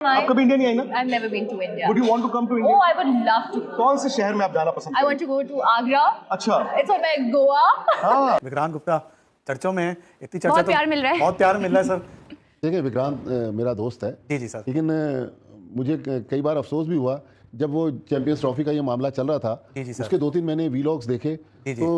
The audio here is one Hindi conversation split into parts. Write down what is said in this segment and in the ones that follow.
आप कभी इंडिया नहीं आई ना? I've never been to India. Would you want to come to India? Oh, I would love to. कौन से शहर में आप जाना पसंद I करेंगे? want to go to Agra. अच्छा। It's on my Goa. हाँ। विक्रांत गुप्ता चर्चों में इतनी चर्चा बहुत तो प्यार मिल रहा है। बहुत प्यार मिल रहा है सर। देखिए विक्रांत मेरा दोस्त है। जी जी सर। लेकिन मुझे कई बार अफसोस भी हुआ जब वो चैंपियंस ट्रॉफी का ये मामला चल रहा था। जी सर। उसके 2-3 मैंने वीलॉग्स देखे तो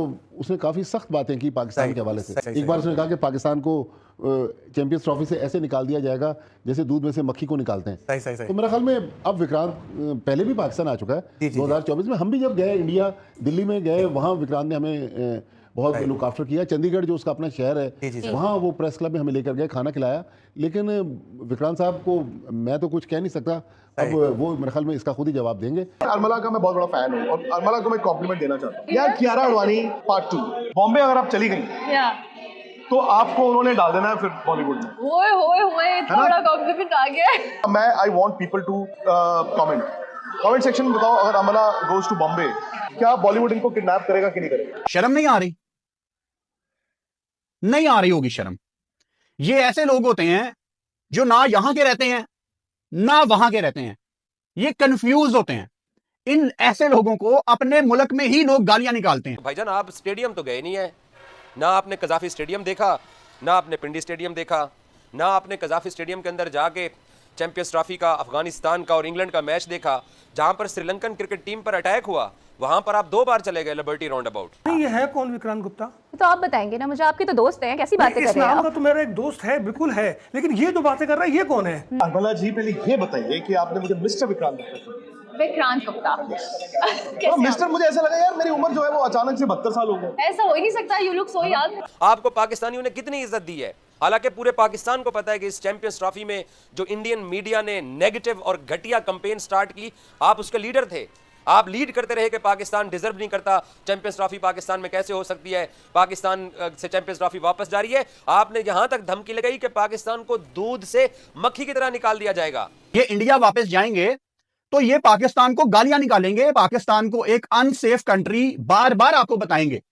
उसने काफ़ी सख्त बातें की पाकिस्तान के हवाले से। एक बार उसने कहा कि पाकिस्तान को चैंपियंस ट्रॉफी से ऐसे निकाल दिया जाएगा जैसे दूध में से मक्खी को निकालते हैं। सही। तो मेरा ख्याल में अब विक्रांत पहले भी पाकिस्तान आ चुका है। 2024 में हम भी जब गए इंडिया दिल्ली में गए, वहाँ विक्रांत ने हमें बहुत लुक आफ्टर किया। चंडीगढ़ जो उसका अपना शहर है वहाँ वो प्रेस क्लब में हमें लेकर गए, खाना खिलाया। लेकिन विक्रांत साहब को मैं तो कुछ कह नहीं सकता, अब वो मेरे ख्याल में इसका खुद ही जवाब देंगे। अरमला का मैं बहुत बड़ा फैन हूँ और अरमला को मैं कॉम्प्लीमेंट देना चाहता हूँ यार। कियारा अडवाणी पार्ट 2 बॉम्बे अगर आप चली गई तो आपको उन्होंने डाल देना है फिर बॉलीवुड में। ओए थोड़ा कॉम्प्लीमेंट आ गया। मैं I want people to comment section में बताओ, अगर अमला गोज टू बॉम्बे क्या बॉलीवुड इनको किडनैप करेगा कि नहीं करेगा? शर्म नहीं आ रही होगी शर्म। ये ऐसे लोग होते हैं जो ना यहां के रहते हैं ना वहां के रहते हैं, ये कंफ्यूज होते हैं। इन ऐसे लोगों को अपने मुल्क में ही लोग गालियां निकालते हैं। भाईजान आप स्टेडियम तो गए नहीं है, ना आपने कजाफी स्टेडियम देखा, ना आपने पिंडी स्टेडियम देखा, ना आपने कजाफी स्टेडियम के अंदर जाके चैंपियंस ट्रॉफी का अफगानिस्तान का और इंग्लैंड का मैच देखा जहां पर श्रीलंकन क्रिकेट टीम पर अटैक हुआ। वहां पर आप 2 बार चले गए लिबर्टी राउंड अबाउट। ये है कौन विक्रांत गुप्ता? तो आप बताएंगे ना मुझे, आपके तो दोस्त हैं, कैसी बातें कर रहे हैं इस्लाम आप? का तो मेरा एक दोस्त है, बिल्कुल है, लेकिन ये जो बातें कर रहा है ये कौन है? अरमला जी पहले ये बताइए कि आपने मुझे मिस्टर विक्रांत विक्रांत गुप्ता। तो मिस्टर मुझे ऐसा लगा यार मेरी उम्र जो है वो अचानक से 72 साल हो गई। ऐसा हो ही नहीं सकता, यू लुक सो यंग। आपको पाकिस्तानियों ने कितनी इज्जत दी है, हालांकि पूरे पाकिस्तान को पता है कि इस चैंपियंस ट्रॉफी में जो इंडियन मीडिया ने नेगेटिव और घटिया कैंपेन स्टार्ट की, आप उसके लीडर थे। आप लीड करते रहे कि पाकिस्तान डिजर्व नहीं करता, चैंपियंस ट्रॉफी पाकिस्तान में कैसे हो सकती है, पाकिस्तान से चैंपियंस ट्रॉफी वापस जा रही है। आपने यहां तक धमकी लगाई कि पाकिस्तान को दूध से मक्खी की तरह निकाल दिया जाएगा। ये इंडिया वापस जाएंगे तो ये पाकिस्तान को गालियां निकालेंगे, पाकिस्तान को एक अनसेफ कंट्री बार बार आपको बताएंगे।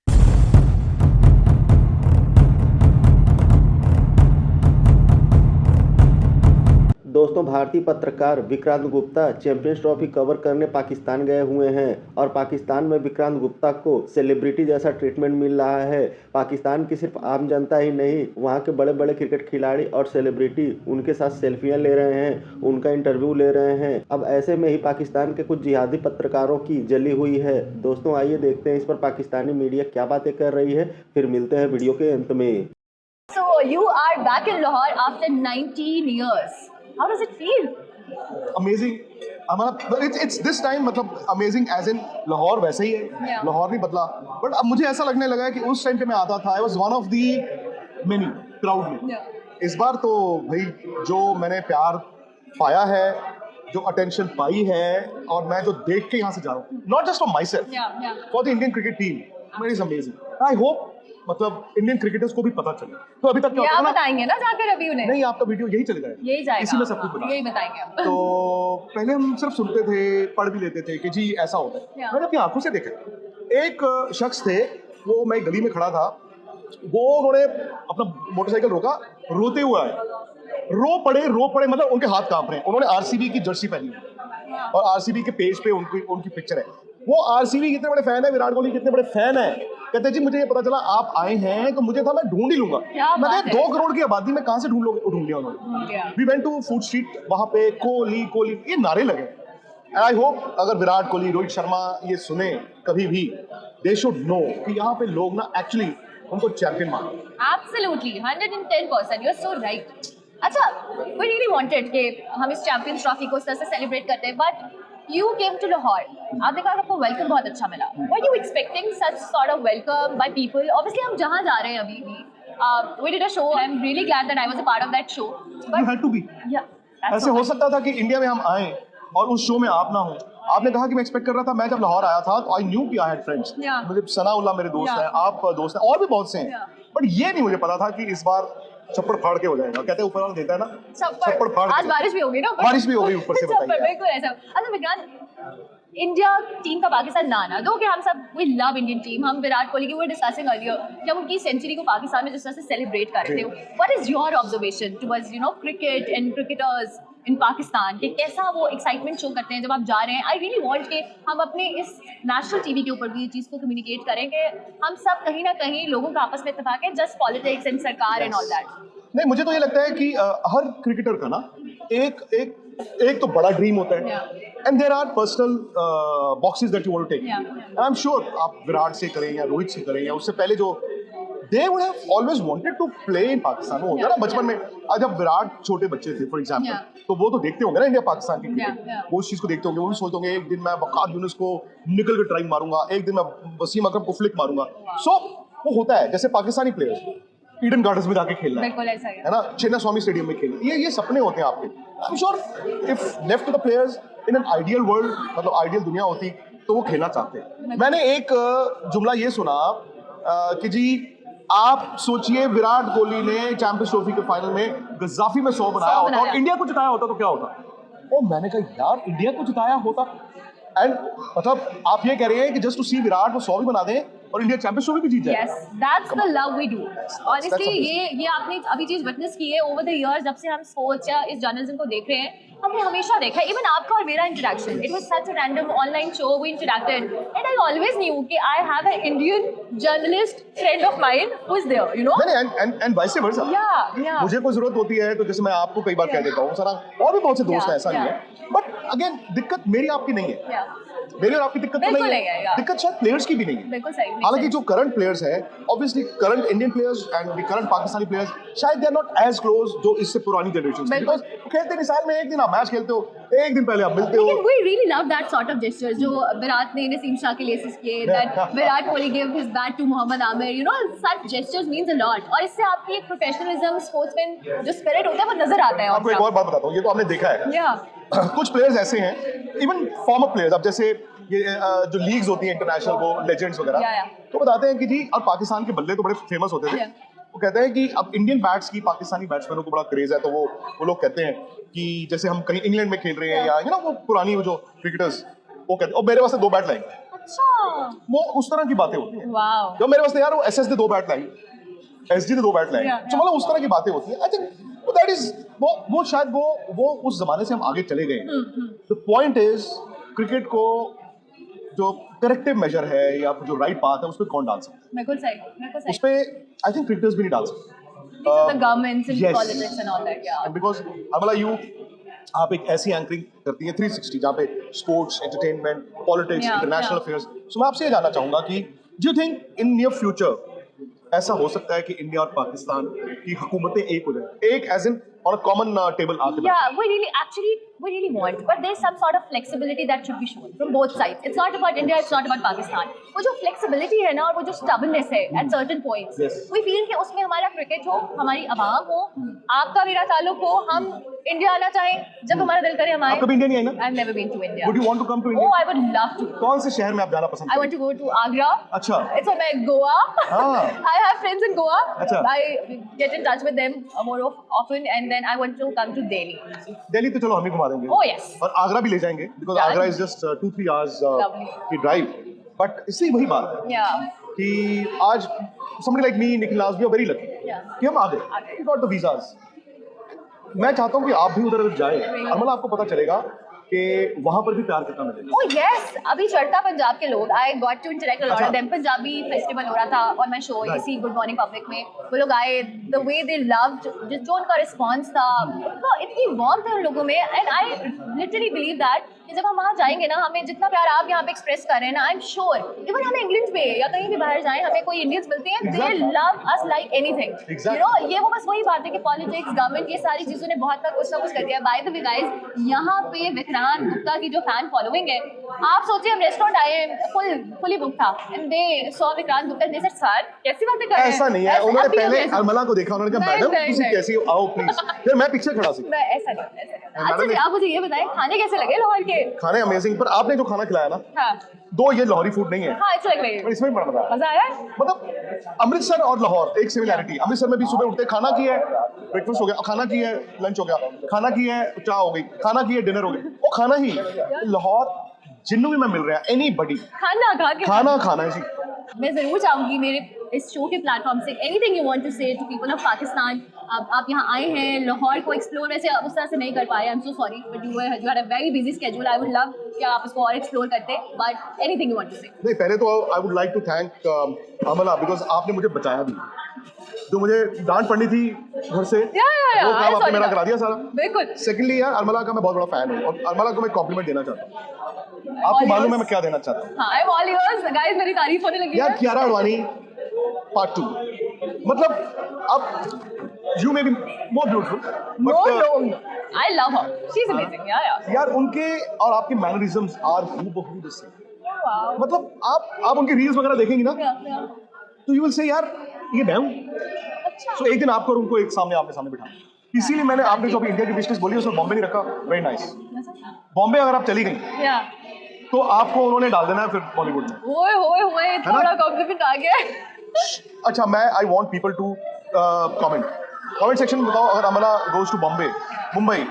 दोस्तों, भारतीय पत्रकार Vikrant Gupta champions trophy cover करने पाकिस्तान गए हुए हैं और पाकिस्तान में विक्रांत गुप्ता को सेलिब्रिटी जैसा ट्रीटमेंट मिल रहा है। पाकिस्तान की सिर्फ आम जनता ही नहीं, वहां के बड़े बड़े क्रिकेट खिलाड़ी और सेलिब्रिटी उनके साथ सेल्फियां ले रहे हैं, उनका इंटरव्यू ले रहे हैं। अब ऐसे में ही पाकिस्तान के कुछ जिहादी पत्रकारों की जली हुई है। दोस्तों आइए देखते हैं इस पर पाकिस्तानी मीडिया क्या बातें कर रही है, फिर मिलते हैं वीडियो के अंत में। So you are back in Lahore after 19 years. How does it feel? Amazing. हमारा it's this time मतलब amazing as in लाहौर वैसे ही है, लाहौर नहीं बदला। बट अब मुझे ऐसा लगने लगा है कि उस टाइम पे मैं आता था, I was one of the many crowd में। इस बार तो भाई जो मैंने प्यार पाया है, जो अटेंशन पाई है और मैं जो देख के यहाँ से जा रहा हूँ, not just for myself, for the Indian cricket team, it is amazing. I hope मतलब इंडियन क्रिकेटर्स को भी पता चले। तो अभी तक क्या बताएंगे ना जाकर अभी उन्हें? नहीं, आपका वीडियो यही चलेगा, यही जाएगा, इसी में सब कुछ यही बताएंगे हम। तो पहले हम सिर्फ सुनते थे, पढ़ भी लेते थे कि जी ऐसा होता है। मैंने अपनी आंखों से देखा, एक शख्स थे, वो मैं गली में खड़ा था, वो उन्होंने अपना मोटरसाइकिल रोका, रोते हुए आए, रो पड़े मतलब उनके हाथ कांप रहे हैं। उन्होंने आरसीबी की जर्सी पहनी है और आरसीबी के पेज पे उनकी पिक्चर है। वो आरसीबी कितने बड़े फैन है, विराट कोहली कितने बड़े फैन है। कहते जी मुझे ये पता चला आप आए हैं तो मुझे था मैं ढूंढ ही लूंगा। मैं 2 करोड़ की आबादी में कहां से ढूंढ लोगे? ढूंढ लिया उन्होंने। We went to food street, वहां पे कोहली ये नारे लगे। एंड आई होप अगर विराट कोहली, रोहित शर्मा ये सुने कभी भी, दे शुड नो कि यहाँ पे लोग ना एक्चुअली उनको चैंपियन मानते हैं। Absolutely, 110%. You're so right. अच्छा, we really wanted कि हम इस चैंपियंस ट्रॉफी को इस तरह से सेलिब्रेट करते हैं, but you came to Lahore. आपने कहा आपको वेलकम बहुत अच्छा मिला. Were you expecting such sort of welcome by people? Obviously हम जहाँ जा रहे हैं अभी भी, we did a show. I'm really glad that I was a part of that show. You had to be. Yeah. ऐसे हो सकता था कि इंडिया में हम आए और उस शो में आप ना हो। आपने कहा कि मैं एक्सपेक्ट कर रहा था, मैं जब लाहौर आया था तो आई न्यू कि आई हैड फ्रेंड्स। मुझे सनाउल्लाह मेरे दोस्त हैं, आप दोस्त हैं और भी बहुत से हैं, बट ये नहीं मुझे पता था कि इस बार चप्पड़ फाड़ के हो जाएगा। कहते हैं ऊपर वाला देता है ना चप्पड़ फाड़ के। आज बारिश भी होगी ना? बारिश भी हो गई ऊपर से, बताइए। बिल्कुल ऐसा। अच्छा विक्रांत, इंडिया टीम का पाकिस्तान ना आना दो कि हम सब वी लव इंडियन टीम, हम विराट कोहली की वो डिस्कसिंग अर्लियर जब उनकी सेंचुरी को पाकिस्तान में जिस तरह से सेलिब्रेट कर रहे थे, what is your observation towards cricket and cricketers in Pakistan के कैसा वो एक्साइटमेंट शो करते हैं जब आप जा रहे हैं. आई रियली वांट कि हम अपने इस नेशनल टीवी के ऊपर भी ये चीज़ को कम्युनिकेट करें कि हम सब कहीं ना कहीं लोगों का आपस में इत्तेफाक है, जस्ट पॉलिटिक्स एंड सरकार एंड ऑल दैट. नहीं, मुझे तो ये लगता है कि हर क्रिकेटर का ना एक तो बड़ा ड्रीम होता है, and there are personal boxes that you want to take. I am sure आप विराट से करें या रोहित से करें या उससे पहले जो they would have always wanted to play in Pakistan. वो होता है ना बचपन में, आज जब विराट छोटे बच्चे थे फॉर एग्जांपल, तो वो तो देखते होंगे ना इंडिया पाकिस्तान की क्रिकेट, वो उस चीज को देखते होंगे, वो भी सोचते होंगे एक दिन मैं वकार यूनुस को निकल के ट्राई मारूंगा, एक दिन मैं वसीम अकरम को फ्लिक मारूंगा. सो वो होता है जैसे पाकिस्तानी प्लेयर्स ईडन गार्डन्स में जाके खेलना बिल्कुल ऐसा ही है ना, चिन्ना स्वामी स्टेडियम में खेलना, ये सपने होते हैं आपके. I am sure if left to the players in an ideal world, मतलब आइडियल दुनिया होती तो वो खेलना चाहते हैं. मैंने एक जुमला ये सुना कि जी आप सोचिए विराट कोहली ने चैंपियंस ट्रॉफी के फाइनल में गद्दाफी में 100 बनाया होता और इंडिया को जिताया होता तो क्या होता. और मैंने कहा यार इंडिया को जिताया होता, एंड मतलब आप ये कह रहे हैं कि जस्ट टू सी विराट वो 100 भी बना दें और इंडिया चैंपियंस ट्रॉफी भी जीत जाए. Yes, that's the love we do. Honestly, ये आपने अभी चीज विटनेस की है ओवर द इयर्स, जब से हम स्पोर्ट्स या इस जर्नलिज्म को देख रहे हैं, हमने हमेशा देखा है, इवन आपका और मेरा interaction, it was such a random online show, we interacted and I always knew कि I have an Indian journalist friend of mine who is there, you know. नहीं, एंड वाइस वर्सा. या मुझे कोई जरूरत होती है तो जैसे मैं आपको कई बार कह देता हूँ सारा, और भी बहुत से दोस्त हैं, ऐसा नहीं है, बट अगेन दिक्कत मेरी आपकी नहीं है, मेरी और आपकी दिक्कत तो नहीं है, दिक्कत शायद प्लेयर्स की भी नहीं है. बिल्कुल सही. हालांकि जो करंट प्लेयर्स हैं, obviously current Indian players and the current Pakistani players शायद they are not as close जो इससे पुरानी जनरेशन, बिकॉज़ खेलते नहीं, साल में एक दिन आप मैच खेलते हो, एक दिन पहले आप मिलते हो. लेकिन we really love that sort of gestures जो विराट ने नसीम शाह के लिए किए, that Virat Kohli gave his bat to Mohammad Aamir, you know, such gestures means a lot. और इससे आपकी एक प्रोफेशनलिज्म, स्पोर्ट्समैन जो स्पिरिट होता है वो नजर आता है. आपको एक और बात बताता हूँ, ये तो आपने देखा है, कुछ प्लेयर्स ऐसे हैं, इवन फॉर्मर प्लेयर्स, अब जैसे ये जो लीग्स होती हैं इंटरनेशनल, वो लेजेंड्स वगैरह, तो बताते हैं कि जी, और पाकिस्तान के बल्ले तो बड़े फेमस होते थे, वो कहते हैं कि अब इंडियन बैट्स की पाकिस्तानी बैट्समैनों को बड़ा क्रेज है, तो वो लोग कहते हैं कि जैसे हम कहीं इंग्लैंड में खेल रहे हैं या यू नो वो पुरानी वो जो क्रिकेटर्स, वो कहते हैं और मेरे वास्ते 2 बैट लाएंगे. अच्छा, वो उस तरह की बातें होती हैं. वाओ. तो मेरे वास्ते यार वो एसएस ने 2 बैट लाएंगे, एसजी ने 2 बैट लाएंगे, तो मतलब उस तरह की बातें होती हैं. आई थिंक दैट इज वो शायद वो उस जमाने से हम आगे चले गए हैं. द पॉइंट इज क्रिकेट को जो करेक्टिव मेजर है या जो राइट पाथ है उस पर कौन डाल सकता है. बिल्कुल सही, बिल्कुल सही. उस पे आई थिंक क्रिकेटर्स भी नहीं डाल सकते. The governments and politics and all that, yeah. Because Amala, आप एक ऐसी एंकरिंग करती हैं 360 जहाँ पे sports, entertainment, politics, international affairs. So मैं आपसे ये जानना चाहूंगा कि do you think in near future ऐसा हो सकता है कि इंडिया और पाकिस्तान की हुकूमतें एक हो जाए, एक edge in on a common table आके? Yeah, we really want, but there's some sort of flexibility that should be shown from both sides. It's not about India, it's not about Pakistan. वो जो flexibility है ना और वो जो stubbornness है at certain points, we feel कि उसमें हमारा क्रिकेट हो, हमारी आवाम हो, आपका मेरा ताल्लुक हो, हम इंडिया आना चाहें, जब हमारा दिल करे हम आए. आप कभी इंडिया नहीं आए ना? I've never been to India. Would you want to come to India? Oh, I would love to. कौन से शहर में आप जाना पसंद I want to go to Agra. अच्छा. It's on my Goa. I have friends in Goa. अच्छा. I get in touch with them more often, and then I want to come to Delhi. Delhi तो चलो हम ही घुमा देंगे. Oh yes. और आगरा भी ले जाएंगे because Agra is just 2-3 hours की ड्राइव. बट इसलिए वही बात है Yeah. कि आज somebody like me, Nikhil Nas, we are very lucky कि हम आ गए. We got the visas. मैं चाहता हूँ कि आप भी उधर जाएं और मतलब आपको पता चलेगा कि वहाँ पर भी प्यार कितना मिलेगा. Oh yes, अभी चढ़ता पंजाब के लोग, I got to interact a lot with them. Punjabi festival हो रहा था on my show, इसी गुड मॉर्निंग पब्लिक में वो लोग आए, the way they loved, जो उनका रिस्पॉन्स था, उनको इतनी वार्मथ है उन लोगों में, and I literally believe that कि जब हम वहाँ जाएंगे ना, हमें जितना प्यार आप यहाँ पे एक्सप्रेस कर रहे हैं ना, आई एम श्योर इवन हमें इंग्लैंड में या कहीं भी बाहर जाएं, हमें कोई इंडियंस मिलते हैं, दे love us like anything. You know, ये वो बस वही बात है कि पॉलिटिक्स, गवर्नमेंट, ये सारी चीजों ने बहुत तक कुछ ना कुछ कर दिया. बाय द वे गाइस, यहाँ पे विक्रांत गुप्ता की जो फैन फॉलोइंग है, आप सोचिए हम रेस्टोरेंट आए, फुली बुक था, and they saw Vikrant Gupta, they said sir कैसी बातें कर रहे हैं. ऐसा नहीं है, उन्होंने पहले अरमला को देखा, उन्होंने कहा मैडम तुम कैसी हो, आओ प्लीज. फिर मैं पीछे खड़ा सी. ऐसा नहीं. अच्छा जी, आप मुझे ये बताएं खाने कैसे लगे लाहौर के? खाने अमेजिंग, पर आपने जो खाना खिलाया ना, हाँ, 2 ये लाहौरी फूड नहीं है. हाँ, इट्स लाइक पर इसमें भी बड़ा मजा आया. मतलब अमृतसर और लाहौर एक सिमिलैरिटी. अमृतसर में भी सुबह उठते खाना की है, ब्रेकफास्ट हो गया, खाना की है, लंच हो गया, खाना की है, चाय हो गई, खाना की है, डिनर हो गई, वो खाना ही. लाहौर जिन्नू भी मैं मिल रहा है, एनीबॉडी खाना खा के खाना खाना है जी. मैं जरूर चाहूंगी मेरे इस शो के प्लेटफॉर्म से anything you want to say to people of Pakistan? आप यहाँ आए हैं, लाहौर को एक्सप्लोर वैसे उस तरह से नहीं कर पाए, I am so sorry, but you had a very busy schedule. I would love कि आप इसको और एक्सप्लोर करते, but anything you want to say. नहीं, पहले तो I would like to thank Amla, because आपने मुझे बचाया भी. जो मुझे डांट पड़नी थी घर से, वो काम आपने मेरा करा दिया सारा. बिल्कुल. सेकेंडली यार, अरमला का मैं बहुत बड़ा फैन हूँ, और अरमला को मैं कॉम्प्लीमेंट देना चाहता हूँ. आपको मालूम है मैं क्या देना चाहता हूँ? हाँ, I am all yours guys, मेरी तारीफ होने लगी यार है. कियारा अडवाणी पार्ट 2, मतलब अब you may be more beautiful, No, I love her. She's amazing. Yeah. यार उनके और आपके मैनरिज्म्स आर हूबहू द सेम. Wow. मतलब आप उनके रील्स वगैरह देखेंगी ना, Yeah. तो यू विल से यार ये मैं हूँ. अच्छा. सो एक दिन आपको और उनको एक सामने आमने सामने बिठा, इसीलिए मैंने आपने जो अभी इंडिया की विशलिस्ट बोली उसमें बॉम्बे नहीं रखा. Very nice. बॉम्बे अगर आप चली गई Yeah. तो आपको उन्होंने डाल देना है फिर बॉलीवुड में. ओए थोड़ा कॉम्प्लीमेंट आ गया. अच्छा, मैं I want people to comment section में बताओ, अगर अमला गोज टू बॉम्बे, मुंबई,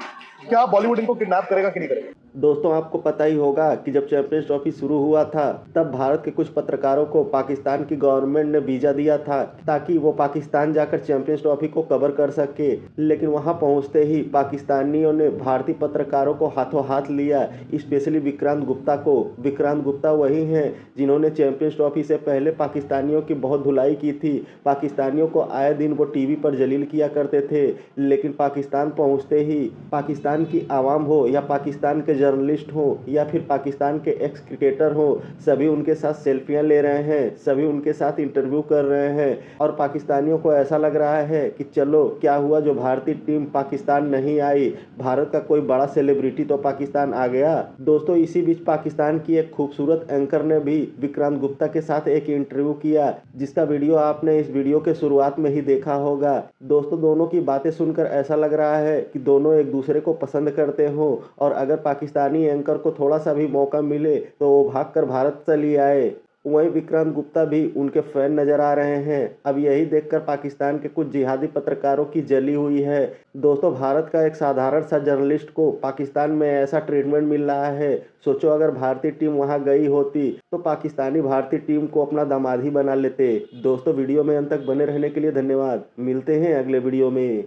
क्या बॉलीवुड इनको किडनैप करेगा कि नहीं करेगा? दोस्तों आपको पता ही होगा कि जब चैंपियंस ट्रॉफी शुरू हुआ था तब भारत के कुछ पत्रकारों को पाकिस्तान की गवर्नमेंट ने वीज़ा दिया था ताकि वो पाकिस्तान जाकर चैंपियंस ट्रॉफी को कवर कर सके, लेकिन वहां पहुंचते ही पाकिस्तानियों ने भारतीय पत्रकारों को हाथों हाथ लिया, स्पेशली विक्रांत गुप्ता को. विक्रांत गुप्ता वही हैं जिन्होंने चैंपियंस ट्रॉफी से पहले पाकिस्तानियों की बहुत धुलाई की थी. पाकिस्तानियों को आए दिन वो टीवी पर जलील किया करते थे, लेकिन पाकिस्तान पहुँचते ही पाकिस्तान की आवाम हो या पाकिस्तान के जर्नलिस्ट हो या फिर पाकिस्तान के एक्स क्रिकेटर हो, सभी उनके साथ सेल्फियां ले रहे हैं, सभी उनके साथ इंटरव्यू कर रहे हैं. और पाकिस्तानियों को ऐसा लग रहा है कि चलो क्या हुआ जो भारतीय टीम पाकिस्तान नहीं आई, भारत का कोई बड़ा सेलिब्रिटी तो पाकिस्तान आ गया. दोस्तों इसी बीच पाकिस्तान की एक खूबसूरत एंकर ने भी विक्रांत गुप्ता के साथ एक इंटरव्यू किया, जिसका वीडियो आपने इस वीडियो के शुरुआत में ही देखा होगा. दोस्तों दोनों की बातें सुनकर ऐसा लग रहा है कि दोनों एक दूसरे को पसंद करते हो, और अगर पाकिस्तानी एंकर को थोड़ा सा भी मौका मिले तो वो भागकर भारत चली आए. वहीं विक्रांत गुप्ता भी उनके फैन नजर आ रहे हैं. अब यही देखकर पाकिस्तान के कुछ जिहादी पत्रकारों की जली हुई है. दोस्तों भारत का एक साधारण सा जर्नलिस्ट को पाकिस्तान में ऐसा ट्रीटमेंट मिल रहा है. सोचो अगर भारतीय टीम वहां गई होती तो पाकिस्तानी भारतीय टीम को अपना दामाद ही बना लेते. दोस्तों वीडियो में अंत तक बने रहने के लिए धन्यवाद. मिलते हैं अगले वीडियो में.